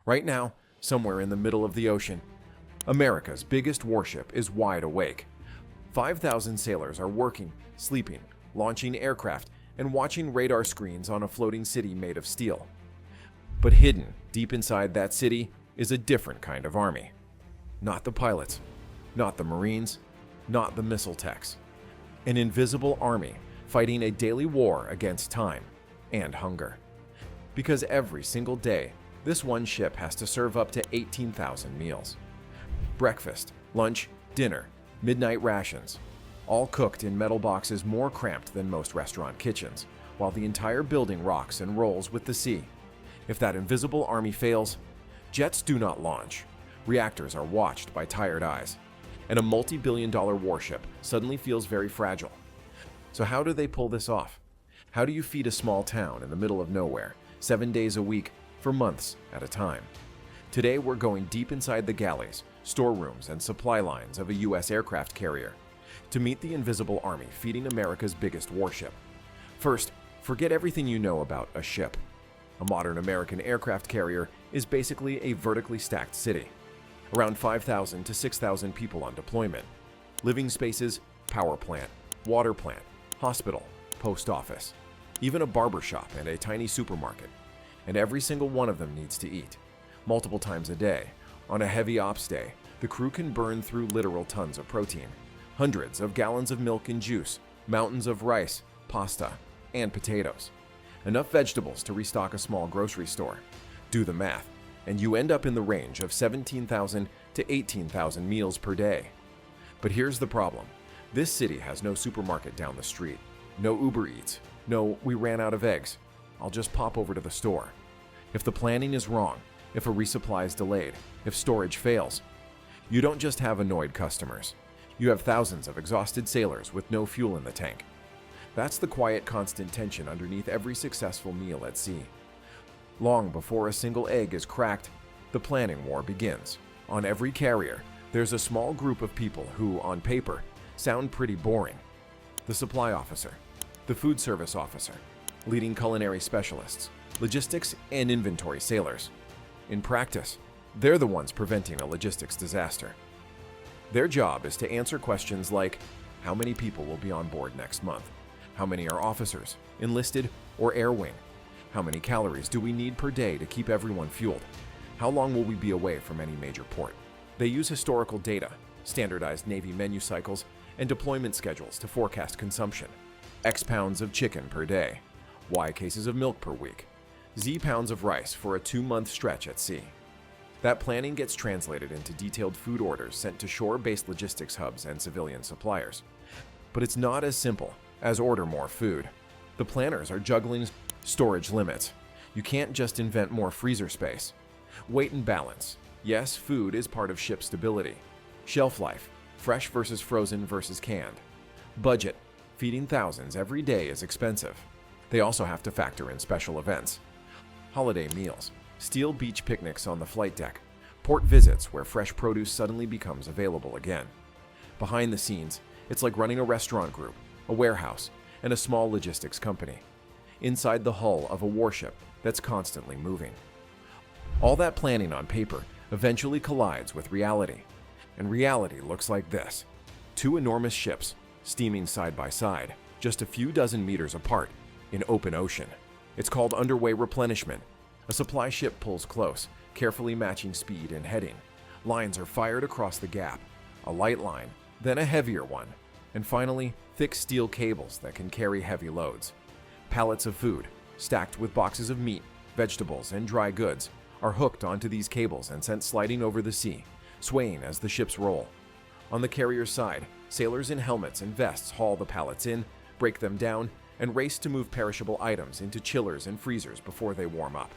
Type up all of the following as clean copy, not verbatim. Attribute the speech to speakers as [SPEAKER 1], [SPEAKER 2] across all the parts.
[SPEAKER 1] Right now, somewhere in the middle of the ocean, America's biggest warship is wide awake. 5,000 sailors are working, sleeping, launching aircraft, and watching radar screens on a floating city made of steel. But hidden deep inside that city is a different kind of army. Not the pilots, not the Marines, not the missile techs. An invisible army fighting a daily war against time and hunger. Because every single day, this one ship has to serve up to 18,000 meals. Breakfast, lunch, dinner, midnight rations, all cooked in metal boxes more cramped than most restaurant kitchens, while the entire building rocks and rolls with the sea. If that invisible army fails, jets do not launch, reactors are watched by tired eyes, and a multi-billion-dollar warship suddenly feels very fragile. So how do they pull this off? How do you feed a small town in the middle of nowhere, 7 days a week, for months at a time? Today we're going deep inside the galleys, storerooms, and supply lines of a U.S. aircraft carrier to meet the invisible army feeding America's biggest warship. First, forget everything you know about a ship. A modern American aircraft carrier is basically a vertically stacked city. Around 5,000 to 6,000 people on deployment. Living spaces, power plant, water plant, hospital, post office, even a barber shop and a tiny supermarket. And every single one of them needs to eat. Multiple times a day. On a heavy ops day, the crew can burn through literal tons of protein. Hundreds of gallons of milk and juice, mountains of rice, pasta, and potatoes. Enough vegetables to restock a small grocery store. Do the math, and you end up in the range of 17,000 to 18,000 meals per day. But here's the problem. This city has no supermarket down the street, no Uber Eats, no "we ran out of eggs, I'll just pop over to the store." If the planning is wrong, if a resupply is delayed, if storage fails, you don't just have annoyed customers. You have thousands of exhausted sailors with no fuel in the tank. That's the quiet, constant tension underneath every successful meal at sea. Long before a single egg is cracked, the planning war begins. On every carrier, there's a small group of people who, on paper, sound pretty boring. The supply officer, the food service officer, leading culinary specialists, logistics and inventory sailors. In practice, they're the ones preventing a logistics disaster. Their job is to answer questions like, how many people will be on board next month? How many are officers, enlisted, or air wing? How many calories do we need per day to keep everyone fueled? How long will we be away from any major port? They use historical data, standardized Navy menu cycles, and deployment schedules to forecast consumption. X pounds of chicken per day, Y cases of milk per week, Z pounds of rice for a 2-month stretch at sea. That planning gets translated into detailed food orders sent to shore-based logistics hubs and civilian suppliers. But it's not as simple as order more food. The planners are juggling storage limits. You can't just invent more freezer space. Weight and balance. Yes, food is part of ship stability. Shelf life. Fresh versus frozen versus canned. Budget. Feeding thousands every day is expensive. They also have to factor in special events. Holiday meals. Steel beach picnics on the flight deck. Port visits where fresh produce suddenly becomes available again. Behind the scenes, it's like running a restaurant group, a warehouse, and a small logistics company. Inside the hull of a warship that's constantly moving. All that planning on paper eventually collides with reality. And reality looks like this. 2 enormous ships, steaming side by side, just a few dozen meters apart, in open ocean. It's called underway replenishment. A supply ship pulls close, carefully matching speed and heading. Lines are fired across the gap. A light line, then a heavier one, and finally, thick steel cables that can carry heavy loads. Pallets of food, stacked with boxes of meat, vegetables, and dry goods, are hooked onto these cables and sent sliding over the sea, swaying as the ships roll. On the carrier's side, sailors in helmets and vests haul the pallets in, break them down, and race to move perishable items into chillers and freezers before they warm up.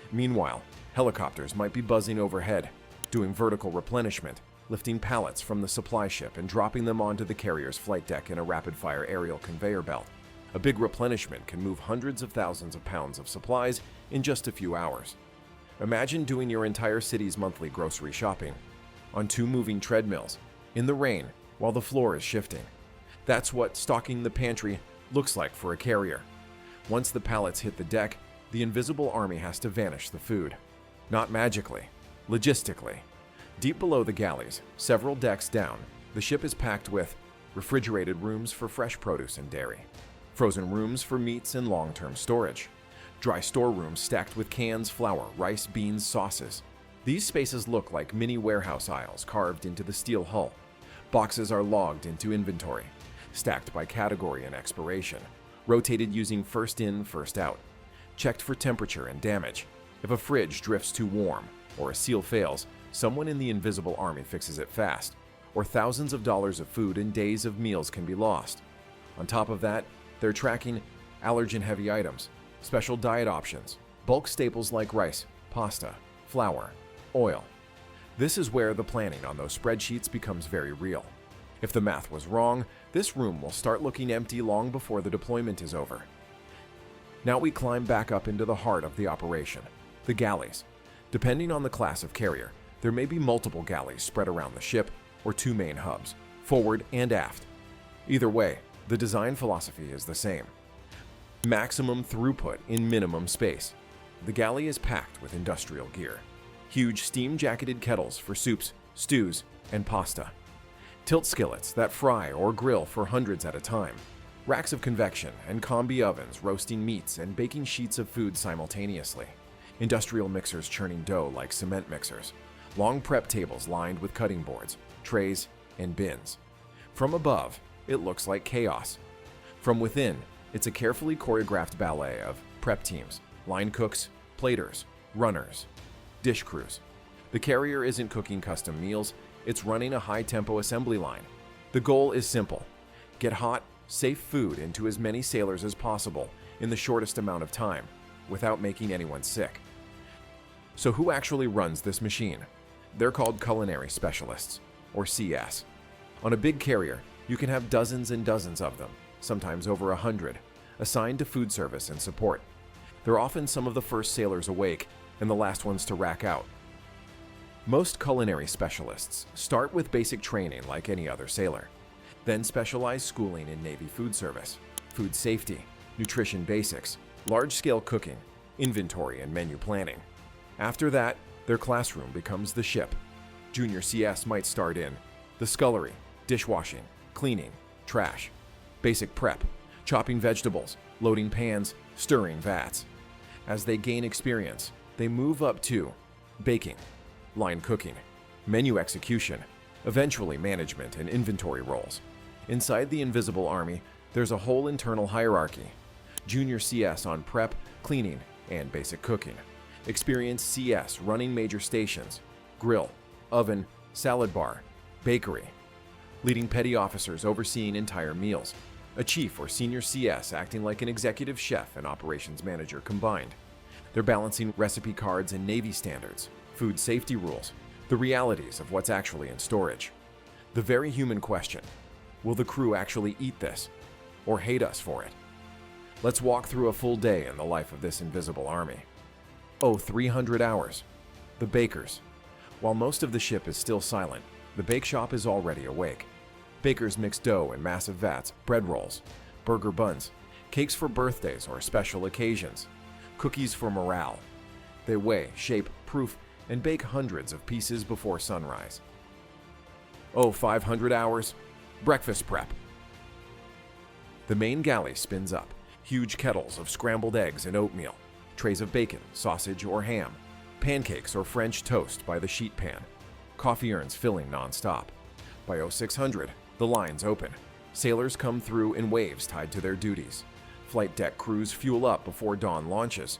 [SPEAKER 1] Meanwhile, helicopters might be buzzing overhead, doing vertical replenishment, lifting pallets from the supply ship and dropping them onto the carrier's flight deck in a rapid-fire aerial conveyor belt. A big replenishment can move hundreds of thousands of pounds of supplies in just a few hours. Imagine doing your entire city's monthly grocery shopping on 2 moving treadmills, in the rain, while the floor is shifting. That's what stocking the pantry looks like for a carrier. Once the pallets hit the deck, the invisible army has to vanish the food. Not magically, logistically. Deep below the galleys, several decks down, the ship is packed with refrigerated rooms for fresh produce and dairy, frozen rooms for meats and long-term storage, dry storerooms stacked with cans, flour, rice, beans, sauces. These spaces look like mini warehouse aisles carved into the steel hull. Boxes are logged into inventory, stacked by category and expiration, rotated using first in, first out, checked for temperature and damage. If a fridge drifts too warm or a seal fails, someone in the invisible army fixes it fast, or thousands of dollars of food and days of meals can be lost. On top of that, they're tracking allergen-heavy items, special diet options, bulk staples like rice, pasta, flour, oil. This is where the planning on those spreadsheets becomes very real. If the math was wrong, this room will start looking empty long before the deployment is over. Now we climb back up into the heart of the operation, the galleys. Depending on the class of carrier, there may be multiple galleys spread around the ship or two main hubs, forward and aft. Either way, the design philosophy is the same. Maximum throughput in minimum space. The galley is packed with industrial gear. Huge steam-jacketed kettles for soups, stews, and pasta. Tilt skillets that fry or grill for hundreds at a time. Racks of convection and combi ovens roasting meats and baking sheets of food simultaneously. Industrial mixers churning dough like cement mixers. Long prep tables lined with cutting boards, trays, and bins. From above, it looks like chaos. From within, it's a carefully choreographed ballet of prep teams, line cooks, platers, runners, dish crews. The carrier isn't cooking custom meals, it's running a high-tempo assembly line. The goal is simple: get hot, safe food into as many sailors as possible in the shortest amount of time, without making anyone sick. So who actually runs this machine? They're called culinary specialists, or CS. On a big carrier, you can have dozens and dozens of them, sometimes over 100, assigned to food service and support. They're often some of the first sailors awake and the last ones to rack out. Most culinary specialists start with basic training like any other sailor, then specialize schooling in Navy food service, food safety, nutrition basics, large-scale cooking, inventory and menu planning. After that, their classroom becomes the ship. Junior CS might start in the scullery, dishwashing, cleaning, trash, basic prep, chopping vegetables, loading pans, stirring vats. As they gain experience, they move up to baking, line cooking, menu execution, eventually management and inventory roles. Inside the invisible army, there's a whole internal hierarchy. Junior CS on prep, cleaning, and basic cooking. Experienced CS running major stations, grill, oven, salad bar, bakery. Leading petty officers overseeing entire meals. A chief or senior CS acting like an executive chef and operations manager combined. They're balancing recipe cards and Navy standards, food safety rules, the realities of what's actually in storage. The very human question: will the crew actually eat this, or hate us for it? Let's walk through a full day in the life of this invisible army. 300 hours. The bakers. While most of the ship is still silent, the bake shop is already awake. Bakers mix dough in massive vats, bread rolls, burger buns, cakes for birthdays or special occasions, cookies for morale. They weigh, shape, proof, and bake hundreds of pieces before sunrise. 500 hours. Breakfast prep. The main galley spins up. Huge kettles of scrambled eggs and oatmeal, trays of bacon, sausage, or ham, pancakes or French toast by the sheet pan, coffee urns filling non-stop. By 0600, the lines open. Sailors come through in waves tied to their duties. Flight deck crews fuel up before dawn launches.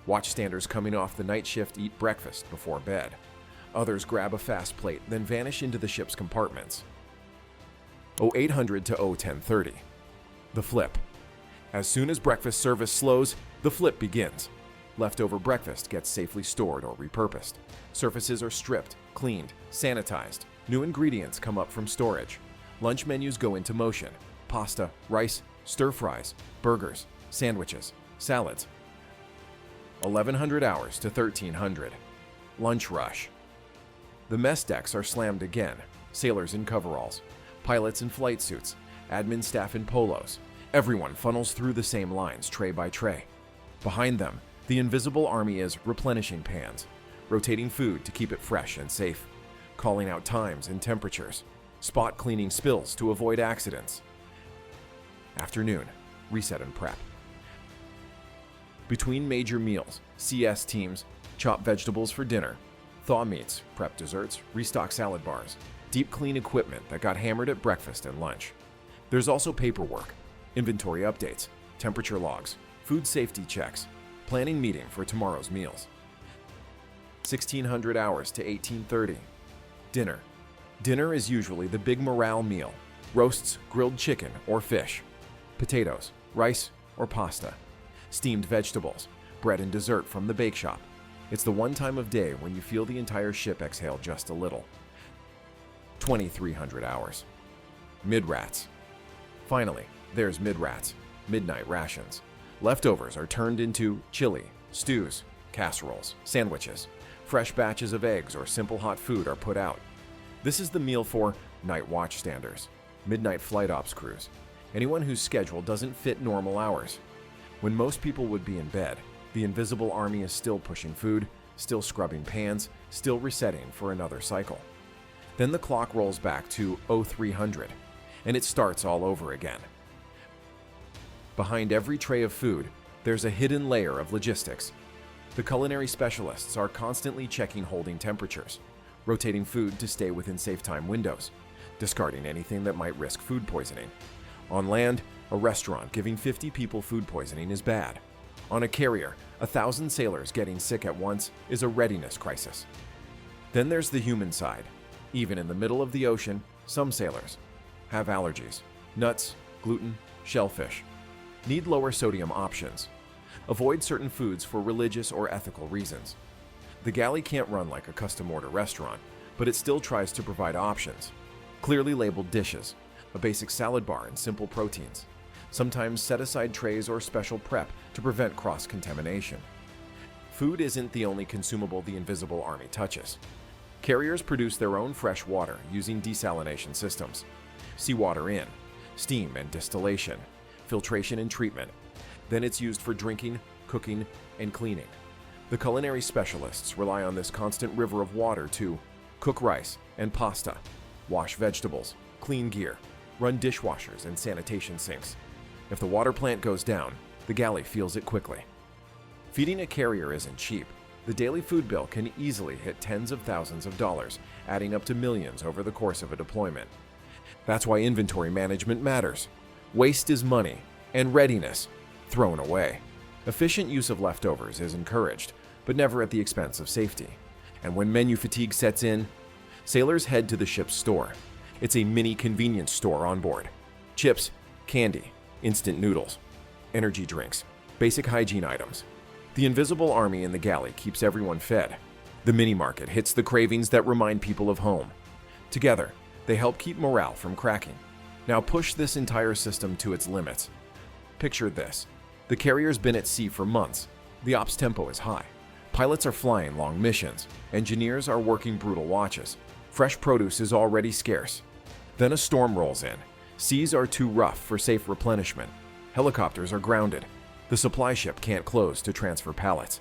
[SPEAKER 1] Watchstanders coming off the night shift eat breakfast before bed. Others grab a fast plate, then vanish into the ship's compartments. 0800 to 1030. The flip. As soon as breakfast service slows, the flip begins. Leftover breakfast gets safely stored or repurposed. Surfaces are stripped, cleaned, sanitized. New ingredients come up from storage. Lunch menus go into motion. Pasta, rice, stir-fries, burgers, sandwiches, salads. 1100 hours to 1300. Lunch rush. The mess decks are slammed again. Sailors in coveralls, pilots in flight suits, admin staff in polos. Everyone funnels through the same lines, tray by tray. Behind them, the invisible army is replenishing pans, rotating food to keep it fresh and safe, calling out times and temperatures, spot cleaning spills to avoid accidents. Afternoon, reset and prep. Between major meals, CS teams chop vegetables for dinner, thaw meats, prep desserts, restock salad bars, deep clean equipment that got hammered at breakfast and lunch. There's also paperwork, inventory updates, temperature logs, food safety checks, planning meeting for tomorrow's meals. 1600 hours to 1830. Dinner. Dinner is usually the big morale meal: roasts, grilled chicken or fish, potatoes, rice or pasta, steamed vegetables, bread and dessert from the bake shop. It's the one time of day when you feel the entire ship exhale just a little. 2300 hours. Midrats. Finally, there's midrats, midnight rations. Leftovers are turned into chili, stews, casseroles, sandwiches. Fresh batches of eggs or simple hot food are put out. This is the meal for night watch standers, midnight flight ops crews, anyone whose schedule doesn't fit normal hours. When most people would be in bed, the invisible army is still pushing food, still scrubbing pans, still resetting for another cycle. Then the clock rolls back to 0300, and it starts all over again. Behind every tray of food, there's a hidden layer of logistics. The culinary specialists are constantly checking holding temperatures, rotating food to stay within safe time windows, discarding anything that might risk food poisoning. On land, a restaurant giving 50 people food poisoning is bad. On a carrier, 1,000 sailors getting sick at once is a readiness crisis. Then there's the human side. Even in the middle of the ocean, some sailors have allergies: nuts, gluten, shellfish. Need lower sodium options. Avoid certain foods for religious or ethical reasons. The galley can't run like a custom order restaurant, but it still tries to provide options. Clearly labeled dishes, a basic salad bar and simple proteins. Sometimes set-aside trays or special prep to prevent cross-contamination. Food isn't the only consumable the Invisible Army touches. Carriers produce their own fresh water using desalination systems. Seawater in, steam and distillation, filtration and treatment. Then it's used for drinking, cooking, and cleaning. The culinary specialists rely on this constant river of water to cook rice and pasta, wash vegetables, clean gear, run dishwashers and sanitation sinks. If the water plant goes down, the galley feels it quickly. Feeding a carrier isn't cheap. The daily food bill can easily hit tens of thousands of dollars, adding up to millions over the course of a deployment. That's why inventory management matters. Waste is money, and readiness thrown away. Efficient use of leftovers is encouraged, but never at the expense of safety. And when menu fatigue sets in, sailors head to the ship's store. It's a mini convenience store on board. Chips, candy, instant noodles, energy drinks, basic hygiene items. The Invisible Army in the galley keeps everyone fed. The mini market hits the cravings that remind people of home. Together, they help keep morale from cracking. Now push this entire system to its limits. Picture this. The carrier's been at sea for months. The ops tempo is high. Pilots are flying long missions. Engineers are working brutal watches. Fresh produce is already scarce. Then a storm rolls in. Seas are too rough for safe replenishment. Helicopters are grounded. The supply ship can't close to transfer pallets.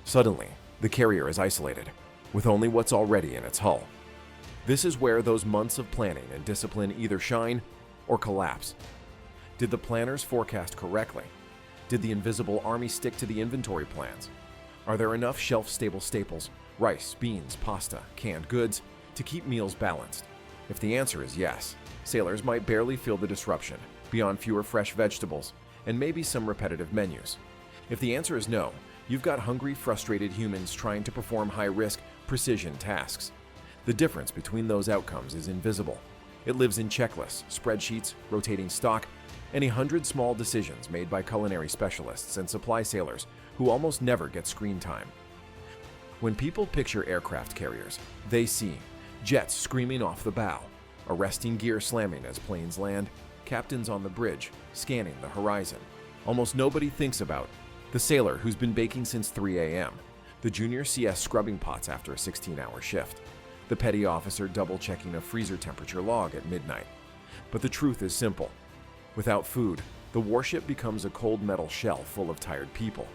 [SPEAKER 1] Suddenly, the carrier is isolated, with only what's already in its hull. This is where those months of planning and discipline either shine or collapse. Did the planners forecast correctly? Did the Invisible Army stick to the inventory plans? Are there enough shelf-stable staples, rice, beans, pasta, canned goods, to keep meals balanced? If the answer is yes, sailors might barely feel the disruption, beyond fewer fresh vegetables, and maybe some repetitive menus. If the answer is no, you've got hungry, frustrated humans trying to perform high-risk, precision tasks. The difference between those outcomes is invisible. It lives in checklists, spreadsheets, rotating stock, and 100 small decisions made by culinary specialists and supply sailors who almost never get screen time. When people picture aircraft carriers, they see jets screaming off the bow, arresting gear slamming as planes land, captains on the bridge scanning the horizon. Almost nobody thinks about the sailor who's been baking since 3 a.m., the junior CS scrubbing pots after a 16-hour shift, the petty officer double-checking a freezer temperature log at midnight. But the truth is simple. Without food, the warship becomes a cold metal shell full of tired people.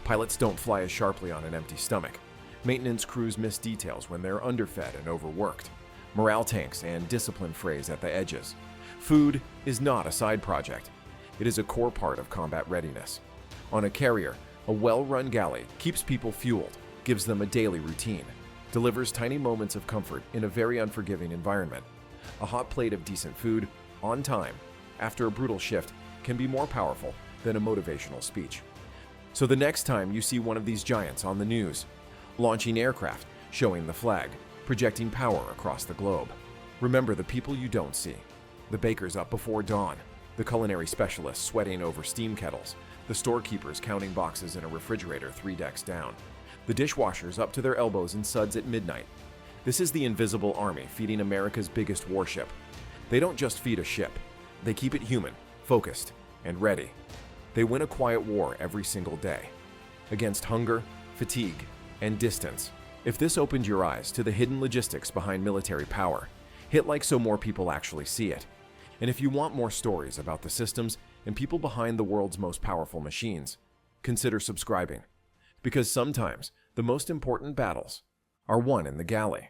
[SPEAKER 1] Pilots don't fly as sharply on an empty stomach. Maintenance crews miss details when they're underfed and overworked. Morale tanks and discipline frays at the edges. Food is not a side project. It is a core part of combat readiness. On a carrier, a well-run galley keeps people fueled, gives them a daily routine, delivers tiny moments of comfort in a very unforgiving environment. A hot plate of decent food, on time, after a brutal shift, can be more powerful than a motivational speech. So the next time you see one of these giants on the news, launching aircraft, showing the flag, projecting power across the globe, remember the people you don't see. The bakers up before dawn, the culinary specialists sweating over steam kettles, the storekeepers counting boxes in a refrigerator 3 decks down, the dishwashers up to their elbows in suds at midnight. This is the invisible army feeding America's biggest warship. They don't just feed a ship. They keep it human, focused, and ready. They win a quiet war every single day. Against hunger, fatigue, and distance. If this opened your eyes to the hidden logistics behind military power, hit like so more people actually see it. And if you want more stories about the systems and people behind the world's most powerful machines, consider subscribing. Because sometimes the most important battles are won in the galley.